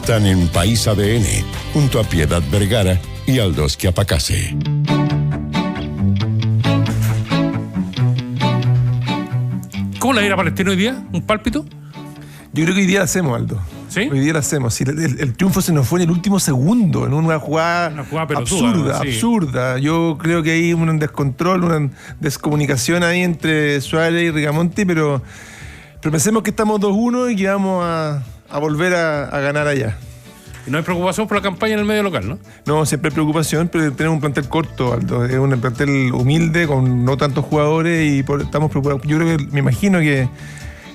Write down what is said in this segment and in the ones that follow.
están en País ADN, junto a Piedad Vergara y Aldós Quiapacase. ¿Cómo la irá Palestino hoy día? ¿Un pálpito? Yo creo que hoy día la hacemos, Aldo. ¿Sí? Hoy día la hacemos. Sí, el triunfo se nos fue en el último segundo, en una jugada pelotuda, absurda. Yo creo que hay un descontrol, una descomunicación ahí entre Suárez y Rigamonti, pero pensemos que estamos 2-1 y que vamos a volver a ganar allá. Y no hay preocupación por la campaña en el medio local, ¿no? No, siempre hay preocupación, pero tenemos un plantel corto, Aldo. Es un plantel humilde, con no tantos jugadores y estamos preocupados. Yo creo que, me imagino que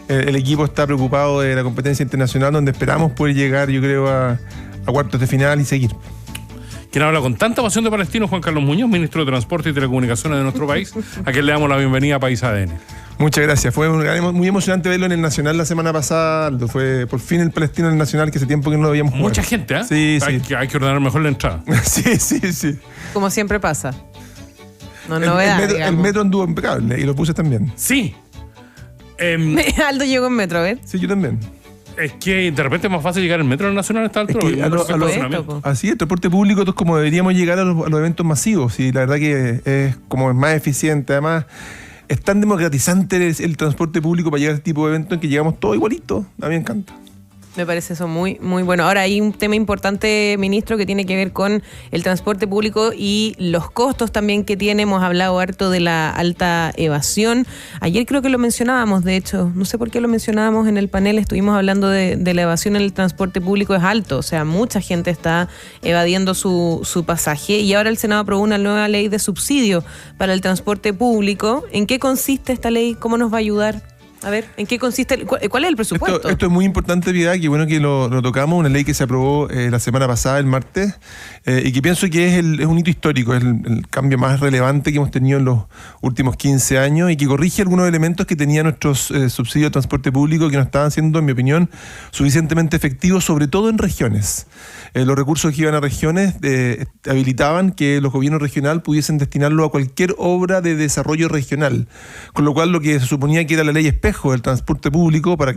el equipo está preocupado de la competencia internacional, donde esperamos poder llegar, yo creo, a cuartos de final y seguir. Quien habla con tanta pasión de Palestino, Juan Carlos Muñoz, ministro de Transporte y Telecomunicaciones de nuestro país, a quien le damos la bienvenida a País ADN. Muchas gracias. Fue muy emocionante verlo en el Nacional la semana pasada, Aldo. Fue por fin el Palestino en el Nacional, que hace tiempo que no lo veíamos jugar. Mucha gente, ¿eh? Sí. Hay que ordenar mejor la entrada. Sí. Como siempre pasa. No novedad, el metro anduvo impecable y los buses también. Sí. Aldo llegó en metro, ¿ves? Sí, yo también. Es que de repente es más fácil llegar al metro nacional a esta altura. Así, el transporte público es como deberíamos llegar a los eventos masivos, y la verdad que es como más eficiente. Además, es tan democratizante el transporte público para llegar a este tipo de eventos en que llegamos todos igualitos. A mí me encanta. Me parece eso muy, muy bueno. Ahora, hay un tema importante, ministro, que tiene que ver con el transporte público y los costos también que tiene. Hemos hablado harto de la alta evasión. Ayer creo que lo mencionábamos, de hecho. No sé por qué lo mencionábamos en el panel. Estuvimos hablando de la evasión en el transporte público. Es alto. O sea, mucha gente está evadiendo su pasaje. Y ahora el Senado aprobó una nueva ley de subsidio para el transporte público. ¿En qué consiste esta ley? ¿Cómo nos va a ayudar? A ver, ¿en qué consiste? ¿Cuál es el presupuesto? Esto es muy importante, Piedad, que bueno que lo tocamos, una ley que se aprobó la semana pasada, el martes, y que pienso que es un hito histórico, es el cambio más relevante que hemos tenido en los últimos 15 años y que corrige algunos elementos que tenían nuestros subsidios de transporte público que no estaban siendo, en mi opinión, suficientemente efectivos, sobre todo en regiones. Los recursos que iban a regiones habilitaban que los gobiernos regionales pudiesen destinarlo a cualquier obra de desarrollo regional, con lo cual lo que se suponía que era la ley espejo del transporte público para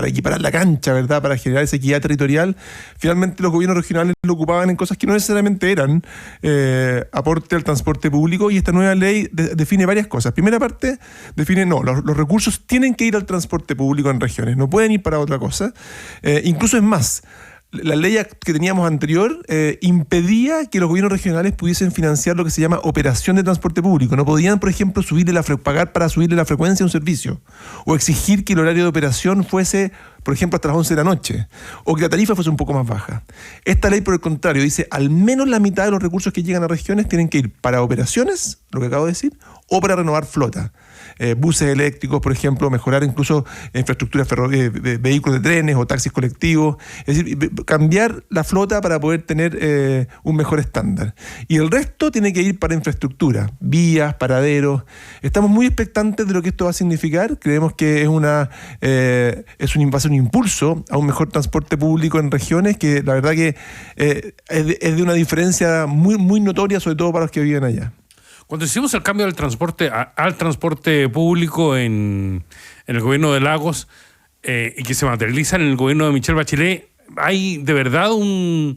equiparar la cancha, ¿verdad?, para generar esa equidad territorial, finalmente los gobiernos regionales lo ocupaban en cosas que no necesariamente eran aporte al transporte público, y esta nueva ley define varias cosas. Primera parte, define, los recursos tienen que ir al transporte público en regiones, no pueden ir para otra cosa. Incluso es más, la ley que teníamos anterior impedía que los gobiernos regionales pudiesen financiar lo que se llama operación de transporte público. No podían, por ejemplo, pagar para subirle la frecuencia a un servicio, o exigir que el horario de operación fuese, por ejemplo, hasta las 11 de la noche, o que la tarifa fuese un poco más baja. Esta ley, por el contrario, dice al menos la mitad de los recursos que llegan a regiones tienen que ir para operaciones, lo que acabo de decir, o para renovar flota. Buses eléctricos, por ejemplo, mejorar incluso infraestructura de vehículos de trenes o taxis colectivos, es decir, cambiar la flota para poder tener un mejor estándar. Y el resto tiene que ir para infraestructura, vías, paraderos. Estamos muy expectantes de lo que esto va a significar. Creemos que va a ser un impulso a un mejor transporte público en regiones, que la verdad que es de una diferencia muy, muy notoria, sobre todo para los que viven allá. Cuando hicimos el cambio del transporte al transporte público en el gobierno de Lagos y que se materializa en el gobierno de Michelle Bachelet, hay de verdad un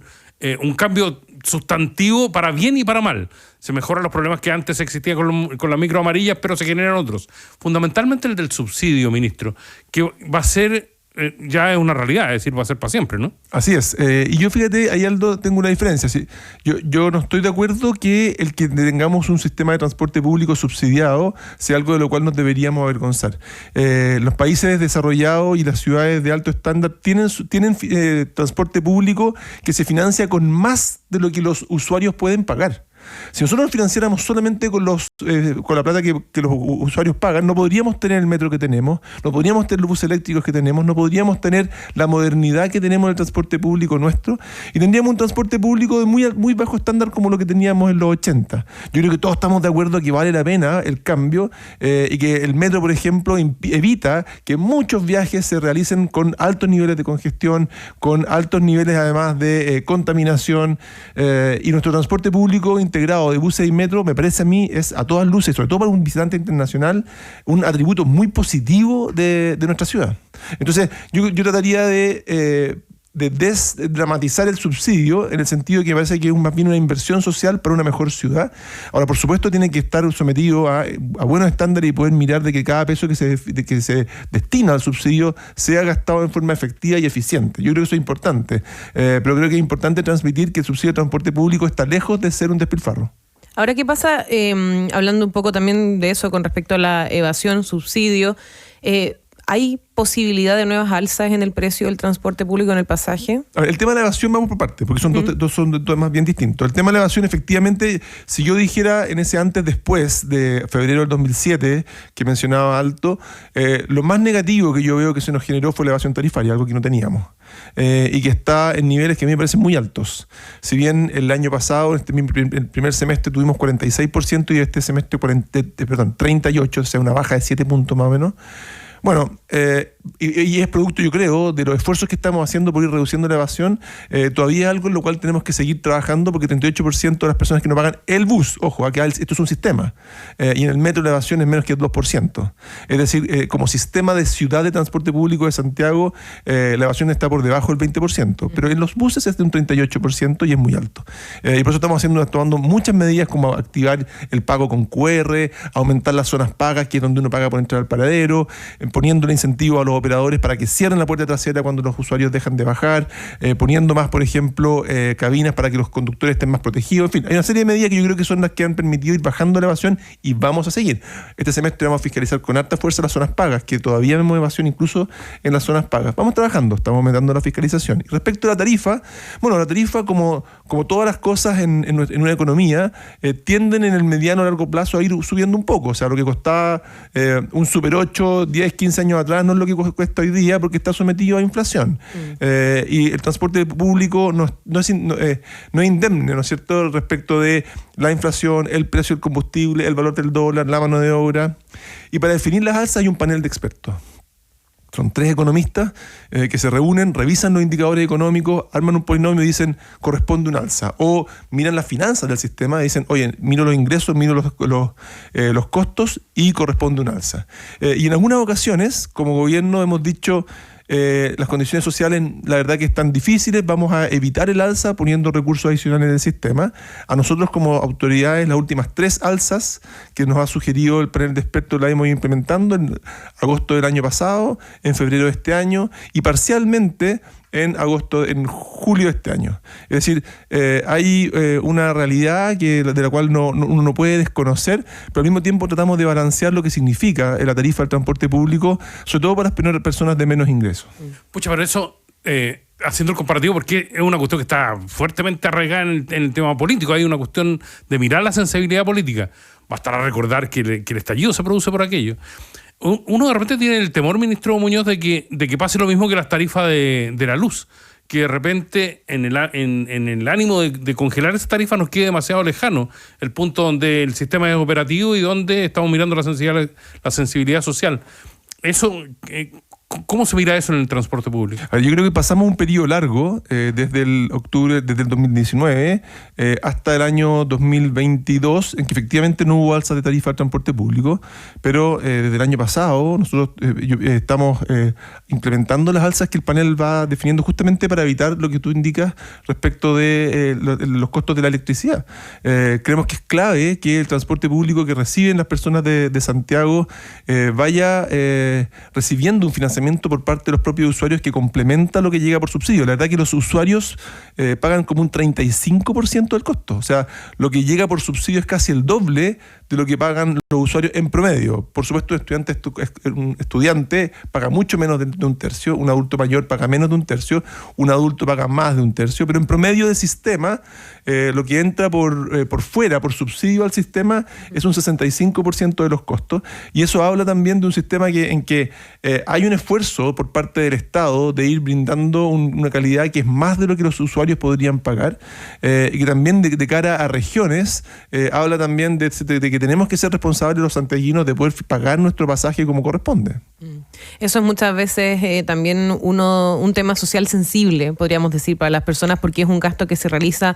cambio sustantivo para bien y para mal. Se mejoran los problemas que antes existían con las micro amarillas, pero se generan otros. Fundamentalmente el del subsidio, ministro, que va a ser... ya es una realidad, es decir, va a ser para siempre, ¿no? Así es. Y yo, fíjate, ahí, Aldo, tengo una diferencia. ¿Sí? Yo no estoy de acuerdo que el que tengamos un sistema de transporte público subsidiado sea algo de lo cual nos deberíamos avergonzar. Los países desarrollados y las ciudades de alto estándar tienen transporte público que se financia con más de lo que los usuarios pueden pagar. Si nosotros nos financiáramos solamente con la plata que los usuarios pagan, no podríamos tener el metro que tenemos, no podríamos tener los buses eléctricos que tenemos, no podríamos tener la modernidad que tenemos en el transporte público nuestro, y tendríamos un transporte público de muy, muy bajo estándar como lo que teníamos en los 80. Yo creo que todos estamos de acuerdo que vale la pena el cambio y que el metro, por ejemplo, evita que muchos viajes se realicen con altos niveles de congestión, con altos niveles además de contaminación, y nuestro transporte público integrado de buses y metro, me parece a mí, es a todas luces, sobre todo para un visitante internacional, un atributo muy positivo de nuestra ciudad. Entonces, yo trataría de desdramatizar el subsidio, en el sentido que parece que es más bien una inversión social para una mejor ciudad. Ahora, por supuesto, tiene que estar sometido a buenos estándares y poder mirar de que cada peso que se destina al subsidio sea gastado en forma efectiva y eficiente. Yo creo que eso es importante, pero creo que es importante transmitir que el subsidio de transporte público está lejos de ser un despilfarro. Ahora, ¿qué pasa? Hablando un poco también de eso con respecto a la evasión, subsidio, ¿hay posibilidad de nuevas alzas en el precio del transporte público, en el pasaje? A ver, el tema de la evasión vamos por partes, porque son dos temas bien distintos. El tema de la evasión, efectivamente, si yo dijera en ese antes-después de febrero del 2007, que mencionaba Alto, lo más negativo que yo veo que se nos generó fue la evasión tarifaria, algo que no teníamos. Y que está en niveles que a mí me parecen muy altos. Si bien el año pasado, el primer semestre tuvimos 46% y este semestre 38%, o sea, una baja de 7 puntos más o menos. Bueno, y es producto, yo creo, de los esfuerzos que estamos haciendo por ir reduciendo la evasión. Todavía es algo en lo cual tenemos que seguir trabajando, porque 38% de las personas que no pagan el bus, ojo, acá esto es un sistema, y en el metro la evasión es menos que el 2%. Es decir, como sistema de ciudad de transporte público de Santiago, la evasión está por debajo del 20%, pero en los buses es de un 38% y es muy alto. Y por eso estamos tomando muchas medidas, como activar el pago con QR, aumentar las zonas pagas, que es donde uno paga por entrar al paradero, poniendo el incentivo a los operadores para que cierren la puerta trasera cuando los usuarios dejan de bajar, poniendo más, por ejemplo, cabinas para que los conductores estén más protegidos. En fin, hay una serie de medidas que yo creo que son las que han permitido ir bajando la evasión, y vamos a seguir. Este semestre vamos a fiscalizar con harta fuerza las zonas pagas, que todavía vemos evasión incluso en las zonas pagas. Vamos trabajando, estamos aumentando la fiscalización. Y respecto a la tarifa, bueno, la tarifa, como todas las cosas en una economía, tienden en el mediano a largo plazo a ir subiendo un poco. O sea, lo que costaba un Super 8, 10, 15 años atrás no es lo que cuesta hoy día, porque está sometido a inflación. Y el transporte público no es indemne, ¿no es cierto?, respecto de la inflación, el precio del combustible, el valor del dólar, la mano de obra. Y para definir las alzas hay un panel de expertos. Son 3 economistas que se reúnen, revisan los indicadores económicos, arman un polinomio y dicen, corresponde un alza. O miran las finanzas del sistema y dicen, oye, miro los ingresos, miro los costos y corresponde un alza. Y en algunas ocasiones, como gobierno, hemos dicho, las condiciones sociales, la verdad que están difíciles, vamos a evitar el alza poniendo recursos adicionales en el sistema. A nosotros, como autoridades, las últimas 3 alzas que nos ha sugerido el panel de expertos las hemos ido implementando en agosto del año pasado, en febrero de este año y parcialmente en julio de este año. Es decir, hay una realidad de la cual uno no puede desconocer, pero al mismo tiempo tratamos de balancear lo que significa la tarifa del transporte público, sobre todo para las personas de menos ingresos. Pucha, pero eso, haciendo el comparativo, porque es una cuestión que está fuertemente arraigada en el tema político, hay una cuestión de mirar la sensibilidad política. Bastará recordar que el estallido se produce por aquello. Uno de repente tiene el temor, ministro Muñoz, de que pase lo mismo que las tarifas de la luz, que de repente en el ánimo de congelar esa tarifa nos quede demasiado lejano el punto donde el sistema es operativo y donde estamos mirando la sensibilidad social. Eso, ¿cómo se mira eso en el transporte público? Yo creo que pasamos un periodo largo, desde el 2019 hasta el año 2022, en que efectivamente no hubo alza de tarifa al transporte público, pero desde el año pasado nosotros estamos implementando las alzas que el panel va definiendo justamente para evitar lo que tú indicas respecto de los costos de la electricidad. Creemos que es clave que el transporte público que reciben las personas de Santiago vaya recibiendo un financiamiento por parte de los propios usuarios que complementa lo que llega por subsidio. La verdad que los usuarios pagan como un 35% del costo. O sea, lo que llega por subsidio es casi el doble de lo que pagan los usuarios en promedio. Por supuesto, un estudiante paga mucho menos de un tercio, un adulto mayor paga menos de un tercio, un adulto paga más de un tercio, pero en promedio del sistema, lo que entra por fuera, por subsidio al sistema, es un 65% de los costos. Y eso habla también de un sistema en que hay un esfuerzo por parte del Estado de ir brindando una calidad que es más de lo que los usuarios podrían pagar, y que también de cara a regiones habla también de que tenemos que ser responsables los santiaguinos de poder pagar nuestro pasaje como corresponde. Eso es muchas veces también un tema social sensible, podríamos decir, para las personas, porque es un gasto que se realiza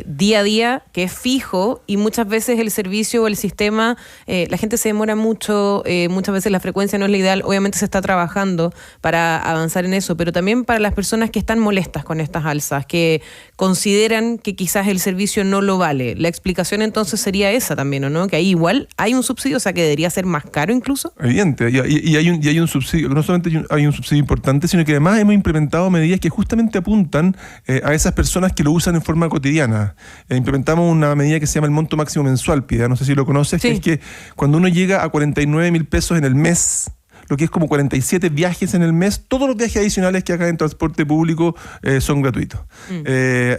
día a día, que es fijo, y muchas veces el servicio o el sistema, la gente se demora mucho, muchas veces la frecuencia no es la ideal. Obviamente se está trabajando para avanzar en eso, pero también para las personas que están molestas con estas alzas, que consideran que quizás el servicio no lo vale. La explicación entonces sería esa también, ¿o no? Que ahí igual hay un subsidio, o sea que debería ser más caro incluso. Evidente, y hay un subsidio, no solamente hay un subsidio importante, sino que además hemos implementado medidas que justamente apuntan a esas personas que lo usan en forma cotidiana. Implementamos una medida que se llama el monto máximo mensual, Pida, no sé si lo conoces, sí. Que es que cuando uno llega a 49.000 pesos en el mes, lo que es como 47 viajes en el mes, todos los viajes adicionales que hagan en transporte público son gratuitos.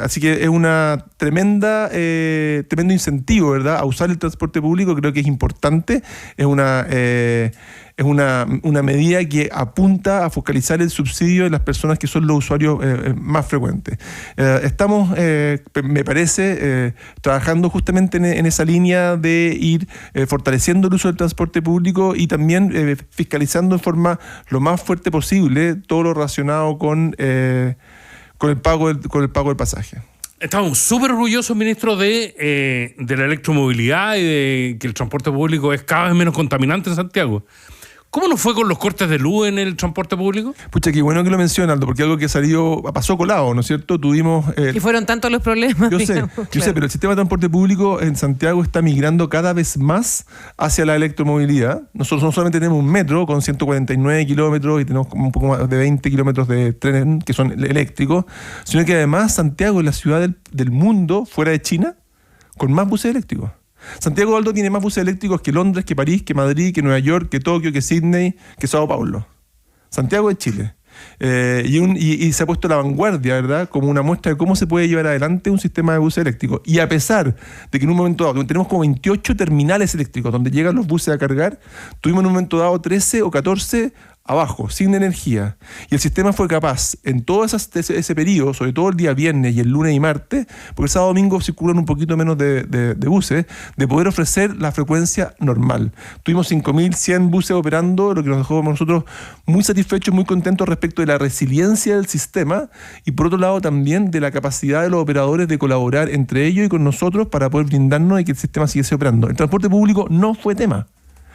Así que es una tremendo incentivo, ¿verdad?, a usar el transporte público. Creo que es importante, es una medida que apunta a focalizar el subsidio de las personas que son los usuarios más frecuentes. Estamos, me parece, trabajando justamente en esa línea de ir fortaleciendo el uso del transporte público y también fiscalizando en forma lo más fuerte posible todo lo relacionado con el pago del pasaje. Estamos súper orgullosos, ministro, de la electromovilidad y de que el transporte público es cada vez menos contaminante en Santiago. ¿Cómo nos fue con los cortes de luz en el transporte público? Pucha, qué bueno que lo menciona, Aldo, porque algo que pasó colado, ¿no es cierto? Tuvimos... y fueron tantos los problemas. Yo sé, pero el sistema de transporte público en Santiago está migrando cada vez más hacia la electromovilidad. Nosotros no solamente tenemos un metro con 149 kilómetros y tenemos como un poco más de 20 kilómetros de trenes que son eléctricos, sino que además Santiago es la ciudad del mundo, fuera de China, con más buses eléctricos. Santiago, Aldo, tiene más buses eléctricos que Londres, que París, que Madrid, que Nueva York, que Tokio, que Sydney, que Sao Paulo. Santiago es Chile. Y se ha puesto a la vanguardia, ¿verdad?, como una muestra de cómo se puede llevar adelante un sistema de buses eléctricos. Y a pesar de que en un momento dado tenemos como 28 terminales eléctricos donde llegan los buses a cargar, tuvimos en un momento dado 13 o 14 abajo, sin energía. Y el sistema fue capaz, en todo ese periodo, sobre todo el día viernes y el lunes y martes, porque el sábado y domingo circulan un poquito menos de buses, de poder ofrecer la frecuencia normal. Tuvimos 5.100 buses operando, lo que nos dejó a nosotros muy satisfechos, muy contentos respecto de la resiliencia del sistema y por otro lado también de la capacidad de los operadores de colaborar entre ellos y con nosotros para poder brindarnos y que el sistema siguiese operando. El transporte público no fue tema.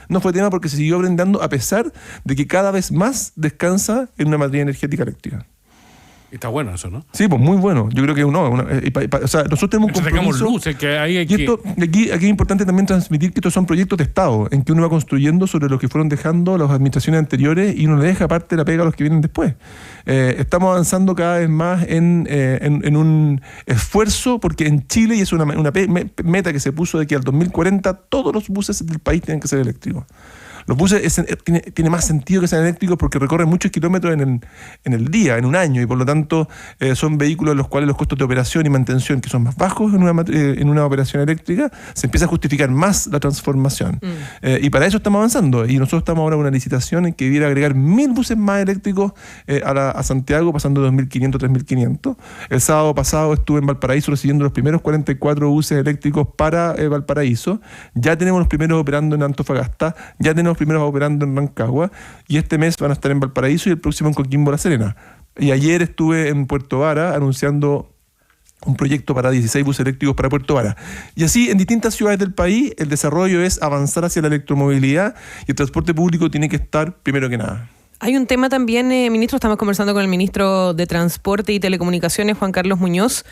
No fue tema porque se siguió brindando a pesar de que cada vez más descansa en una matriz energética eléctrica. Está bueno eso, ¿no? Sí, pues muy bueno. Yo creo que o sea, nosotros tenemos un compromiso. Luces, que hay aquí es importante también transmitir que estos son proyectos de Estado, en que uno va construyendo sobre lo que fueron dejando las administraciones anteriores y uno le deja aparte la pega a los que vienen después. Estamos avanzando cada vez más en un esfuerzo, porque en Chile, y es una meta que se puso de que al 2040 todos los buses del país tienen que ser eléctricos. Los buses tiene más sentido que sean eléctricos porque recorren muchos kilómetros en el día, en un año, y por lo tanto son vehículos en los cuales los costos de operación y mantención, que son más bajos en una operación eléctrica, se empieza a justificar más la transformación. Y para eso estamos avanzando. Y nosotros estamos ahora en una licitación en que debiera agregar 1.000 buses más eléctricos a Santiago, pasando de 2.500 a 3.500. El sábado pasado estuve en Valparaíso recibiendo los primeros 44 buses eléctricos para Valparaíso. Ya tenemos los primeros operando en Antofagasta, ya tenemos primeros operando en Rancagua, y este mes van a estar en Valparaíso y el próximo en Coquimbo La Serena. Y ayer estuve en Puerto Vara anunciando un proyecto para 16 buses eléctricos para Puerto Vara. Y así, en distintas ciudades del país, el desarrollo es avanzar hacia la electromovilidad y el transporte público tiene que estar primero que nada. Hay un tema también, ministro, estamos conversando con el ministro de Transporte y Telecomunicaciones, Juan Carlos Muñoz,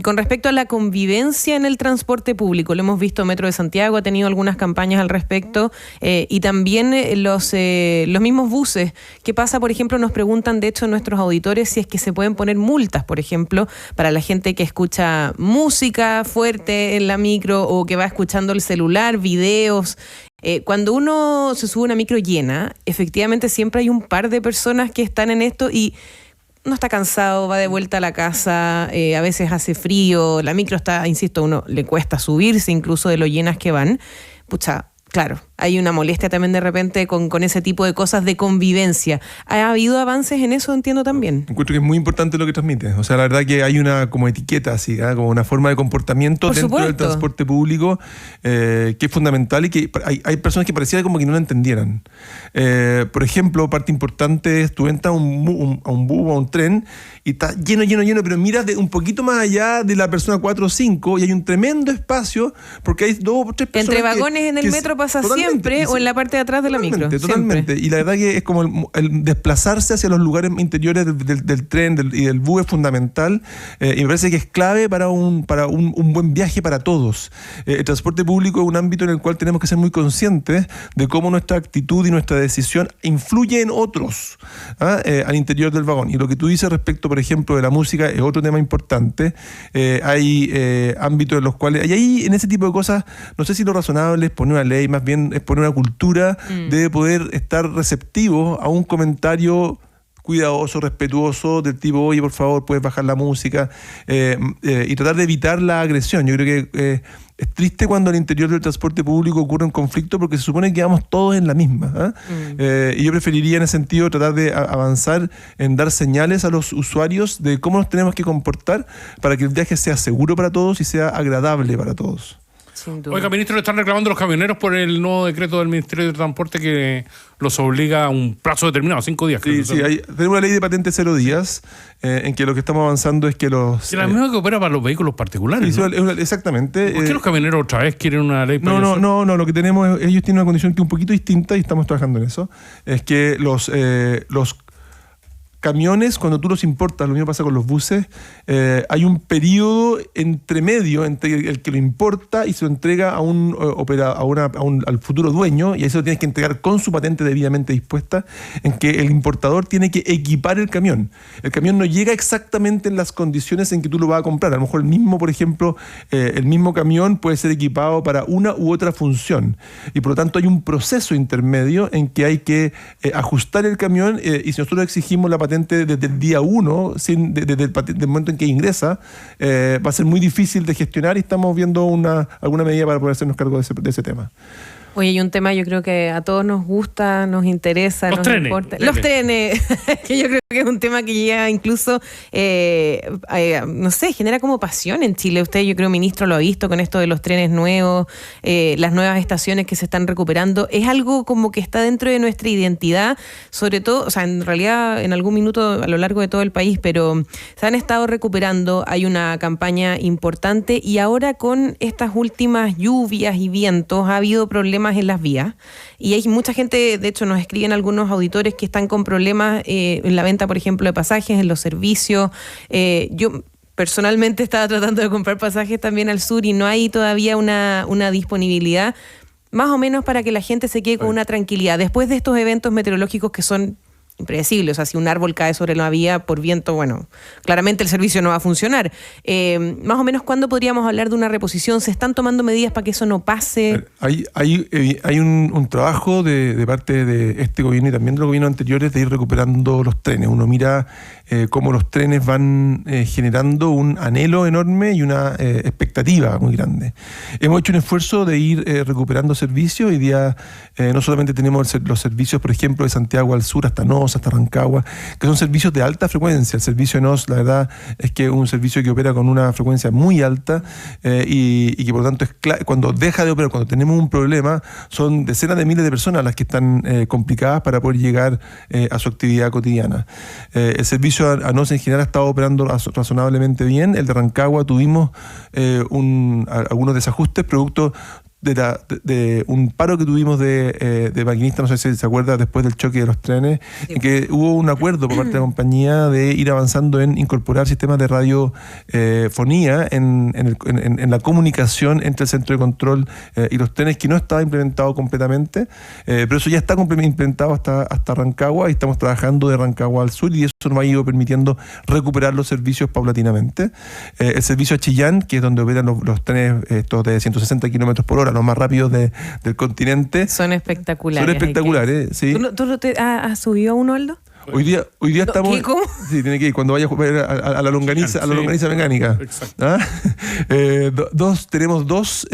con respecto a la convivencia en el transporte público. Lo hemos visto, Metro de Santiago ha tenido algunas campañas al respecto, y también los mismos buses. ¿Qué pasa? Por ejemplo, nos preguntan, de hecho, nuestros auditores si es que se pueden poner multas, por ejemplo, para la gente que escucha música fuerte en la micro o que va escuchando el celular, videos. Cuando uno se sube a una micro llena, efectivamente siempre hay un par de personas que están en esto y no está cansado, va de vuelta a la casa, a veces hace frío, la micro está, insisto, uno le cuesta subirse incluso de lo llenas que van. Pucha, claro, hay una molestia también de repente con ese tipo de cosas de convivencia. ¿Ha habido avances en eso? Entiendo también. Encuentro que es muy importante lo que transmite. O sea, la verdad que hay una como etiqueta así, como una forma de comportamiento Por dentro supuesto. del transporte público que es fundamental y que hay personas que pareciera como que no la entendieran. Por ejemplo, parte importante es tú entras a un bus o a un tren y está lleno, pero miras un poquito más allá de la persona 4 o 5 y hay un tremendo espacio porque hay 2 o 3 personas. Entre vagones en el metro pasa siempre o en la parte de atrás de la micro. Totalmente. Siempre. Y la verdad que es como el desplazarse hacia los lugares interiores del tren y del bus es fundamental y me parece que es clave para un buen viaje para todos. El transporte público es un ámbito en el cual tenemos que ser muy conscientes de cómo nuestra actitud y nuestra decisión influye en otros al interior del vagón. Y lo que tú dices respecto, por ejemplo, de la música es otro tema importante. Hay ámbitos en los cuales... Y ahí, en ese tipo de cosas, no sé si lo razonable es poner una ley, más bien es poner una cultura de poder estar receptivo a un comentario cuidadoso, respetuoso, del tipo, oye, por favor, puedes bajar la música, y tratar de evitar la agresión. Yo creo que es triste cuando al interior del transporte público ocurre un conflicto porque se supone que vamos todos en la misma. Y yo preferiría en ese sentido tratar de avanzar en dar señales a los usuarios de cómo nos tenemos que comportar para que el viaje sea seguro para todos y sea agradable para todos. Oiga, ministro, le están reclamando los camioneros por el nuevo decreto del Ministerio de Transporte que los obliga a un plazo determinado, 5 días. Sí, tenemos una ley de patente 0 días en que lo que estamos avanzando es que los... Es la misma que opera para los vehículos particulares, ¿no? Exactamente. ¿Por qué los camioneros otra vez quieren una ley para eso? No, lo que tenemos, ellos tienen una condición que es un poquito distinta y estamos trabajando en eso, es que los camiones, cuando tú los importas, lo mismo pasa con los buses, hay un periodo entre medio entre el que lo importa y se lo entrega al futuro dueño, y ahí se lo tienes que entregar con su patente debidamente dispuesta, en que el importador tiene que equipar el camión. El camión no llega exactamente en las condiciones en que tú lo vas a comprar. A lo mejor por ejemplo, el mismo camión puede ser equipado para una u otra función, y por lo tanto hay un proceso intermedio en que hay que ajustar el camión, y si nosotros exigimos la patente desde el día 1, desde el momento en que ingresa, va a ser muy difícil de gestionar y estamos viendo alguna medida para poder hacernos cargo de ese tema. Oye, hay un tema yo creo que a todos nos gusta, nos interesa, nos importa. Los trenes, que yo creo que es un tema que llega incluso, no sé, genera como pasión en Chile. Usted, yo creo, ministro, lo ha visto con esto de los trenes nuevos, las nuevas estaciones que se están recuperando. Es algo como que está dentro de nuestra identidad, sobre todo, o sea, en realidad en algún minuto a lo largo de todo el país, pero se han estado recuperando, hay una campaña importante y ahora con estas últimas lluvias y vientos ha habido problemas en las vías y hay mucha gente, de hecho nos escriben algunos auditores que están con problemas en la venta, por ejemplo, de pasajes, en los servicios. Yo personalmente estaba tratando de comprar pasajes también al sur y no hay todavía una disponibilidad, más o menos para que la gente se quede con una tranquilidad. Después de estos eventos meteorológicos que son impredecible, o sea, si un árbol cae sobre la vía por viento, bueno, claramente el servicio no va a funcionar. Más o menos, ¿cuándo podríamos hablar de una reposición? ¿Se están tomando medidas para que eso no pase? Hay un trabajo de parte de este gobierno y también de los gobiernos anteriores de ir recuperando los trenes. Uno mira cómo los trenes van generando un anhelo enorme y una expectativa muy grande. Hemos hecho un esfuerzo de ir recuperando servicios. Hoy día no solamente tenemos los servicios, por ejemplo, de Santiago al sur hasta NOS, hasta Rancagua, que son servicios de alta frecuencia. El servicio de NOS, la verdad, es que es un servicio que opera con una frecuencia muy alta y que por lo tanto cuando deja de operar, cuando tenemos un problema, son decenas de miles de personas las que están complicadas para poder llegar a su actividad cotidiana. El servicio a NOS en general ha estado operando razonablemente bien. El de Rancagua tuvimos algunos desajustes producto de un paro que tuvimos de maquinistas, no sé si se acuerda, después del choque de los trenes, en que hubo un acuerdo por parte de la compañía de ir avanzando en incorporar sistemas de radiofonía en la comunicación entre el centro de control y los trenes, que no estaba implementado completamente, pero eso ya está implementado hasta Rancagua y estamos trabajando de Rancagua al sur y eso nos ha ido permitiendo recuperar los servicios paulatinamente. El servicio a Chillán, que es donde operan los trenes estos de 160 kilómetros por hora, los más rápidos del continente. Son espectaculares. Sí. ¿Tú te has subido a uno, Aldo? Hoy día estamos. ¿Cómo? Sí, tiene que ir cuando vaya a jugar a la longaniza mecánica. Exacto. ¿Ah? Tenemos dos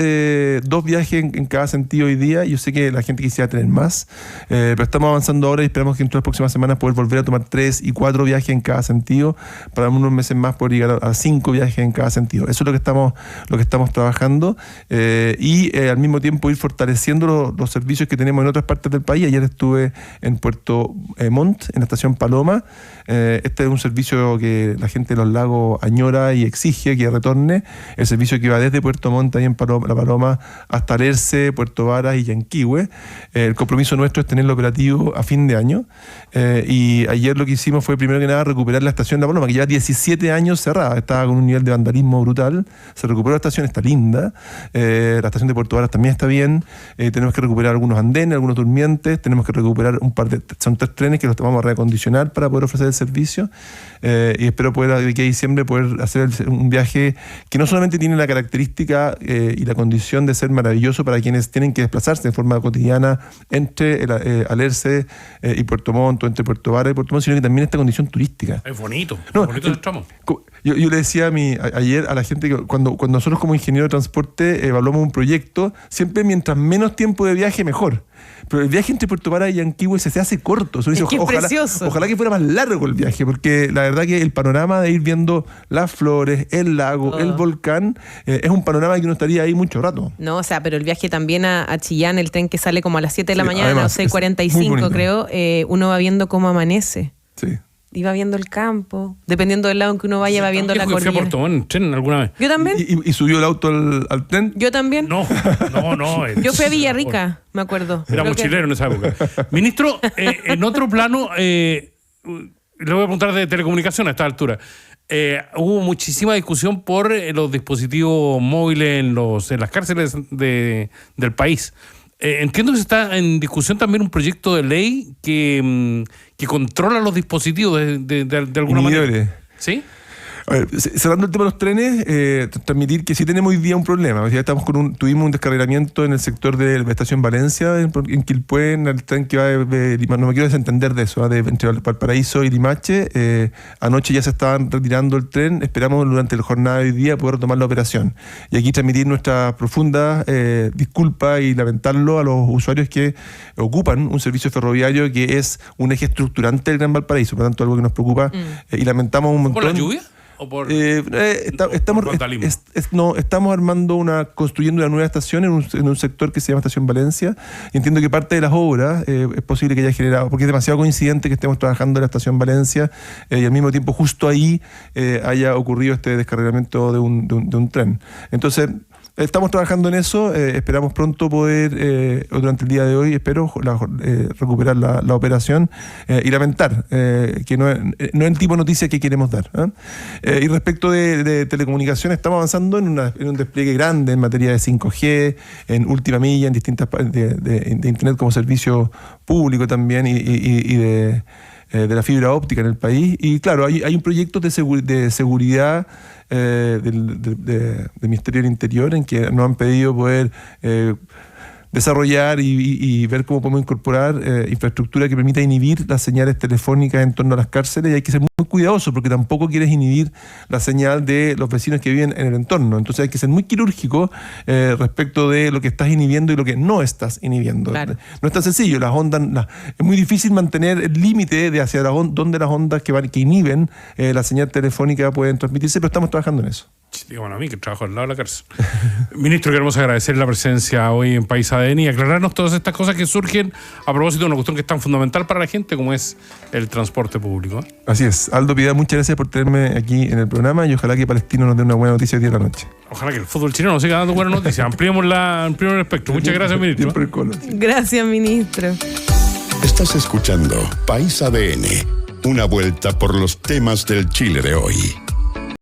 viajes en cada sentido hoy día. Yo sé que la gente quisiera tener más, pero estamos avanzando ahora y esperamos que en las próximas semanas poder volver a tomar 3 y 4 viajes en cada sentido, para unos meses más poder llegar a 5 viajes en cada sentido. Eso es lo que estamos trabajando, y al mismo tiempo ir fortaleciendo los servicios que tenemos en otras partes del país. Ayer estuve en Puerto Montt, en la estación Paloma. Este es un servicio que la gente de los lagos añora y exige que retorne. El servicio que va desde Puerto Montt, ahí en La Paloma, hasta Alerce, Puerto Varas y Yanquihue. El compromiso nuestro es tenerlo operativo a fin de año. Y ayer lo que hicimos fue, primero que nada, recuperar la estación La Paloma, que lleva 17 años cerrada. Estaba con un nivel de vandalismo brutal. Se recuperó la estación, está linda. La estación de Puerto Varas también está bien. Tenemos que recuperar algunos andenes, algunos durmientes. Tenemos que recuperar son 3 trenes que los vamos a reacondicionar para poder ofrecer el servicio. Y espero poder, de aquí a diciembre, poder hacer un viaje que no solamente tiene la característica y la condición de ser maravilloso para quienes tienen que desplazarse de forma cotidiana entre Alerce y Puerto Montt, o entre Puerto Varas y Puerto Montt, sino que también esta condición turística. Es bonito. No, bonito el tramo. Yo le decía ayer a la gente que cuando nosotros como ingeniero de transporte evaluamos un proyecto, siempre mientras menos tiempo de viaje, mejor. Pero el viaje entre Puerto Varas y Yanquihue se hace corto. Es que ojalá que fuera más largo el viaje, porque la verdad que el panorama de ir viendo las flores, el lago, el volcán, es un panorama que uno estaría ahí mucho rato. No, o sea, pero el viaje también a Chillán, el tren que sale como a las 7 de la mañana, además, 6:45 creo, uno va viendo cómo amanece. Sí. Y va viendo el campo. Dependiendo del lado en que uno vaya, va viendo la cordillera. Fui a Puerto Montt en tren alguna vez. ¿Yo también? ¿Y subió el auto al tren? ¿Yo también? No. Yo fui a Villarrica, me acuerdo. Era mochilero en esa época. Ministro, en otro plano, le voy a preguntar de telecomunicación a esta altura. Hubo muchísima discusión por los dispositivos móviles en las cárceles del país. Entiendo que está en discusión también un proyecto de ley que controla los dispositivos de alguna manera. ¿Sí? A ver, cerrando el tema de los trenes, transmitir que sí tenemos hoy día un problema. Ya tuvimos un descarrilamiento en el sector de la estación Valencia, en Quilpué, en el tren que va de Limache. No me quiero desentender de eso, entre Valparaíso y Limache. Anoche ya se estaban retirando el tren. Esperamos durante la jornada de hoy día poder retomar la operación. Y aquí transmitir nuestra profunda disculpa y lamentarlo a los usuarios que ocupan un servicio ferroviario que es un eje estructurante del Gran Valparaíso. Por lo tanto, algo que nos preocupa y lamentamos un montón. ¿Por la lluvia? Estamos construyendo una nueva estación en un sector que se llama Estación Valencia, y entiendo que parte de las obras es posible que haya generado, porque es demasiado coincidente que estemos trabajando en la Estación Valencia y al mismo tiempo justo ahí haya ocurrido este descarrilamiento de un tren. Entonces estamos trabajando en eso, esperamos pronto poder, durante el día de hoy, recuperar la operación y lamentar que no es el tipo de noticia que queremos dar. Y respecto de telecomunicaciones, estamos avanzando en un despliegue grande en materia de 5G, en última milla, en distintas de Internet como servicio público también y de la fibra óptica en el país. Y claro, hay un proyecto de seguridad del Ministerio del Interior en que nos han pedido poder desarrollar y ver cómo podemos incorporar infraestructura que permita inhibir las señales telefónicas en torno a las cárceles, y hay que ser muy cuidadoso porque tampoco quieres inhibir la señal de los vecinos que viven en el entorno. Entonces hay que ser muy quirúrgico respecto de lo que estás inhibiendo y lo que no estás inhibiendo. Claro. No es tan sencillo, las ondas, es muy difícil mantener el límite de hacia dónde las ondas que inhiben la señal telefónica pueden transmitirse, pero estamos trabajando en eso. Dígame a mí que trabajo al lado de la cárcel. Ministro, queremos agradecer la presencia hoy en País ADN y aclararnos todas estas cosas que surgen a propósito de una cuestión que es tan fundamental para la gente como es el transporte público. Así es. Aldo Piedad, muchas gracias por tenerme aquí en el programa y ojalá que Palestino nos dé una buena noticia hoy día en la noche. Ojalá que el fútbol chileno siga dando buenas noticias. Ampliemos el espectro. Muchas gracias, ministro. Gracias, ministro. Estás escuchando País ADN, una vuelta por los temas del Chile de hoy.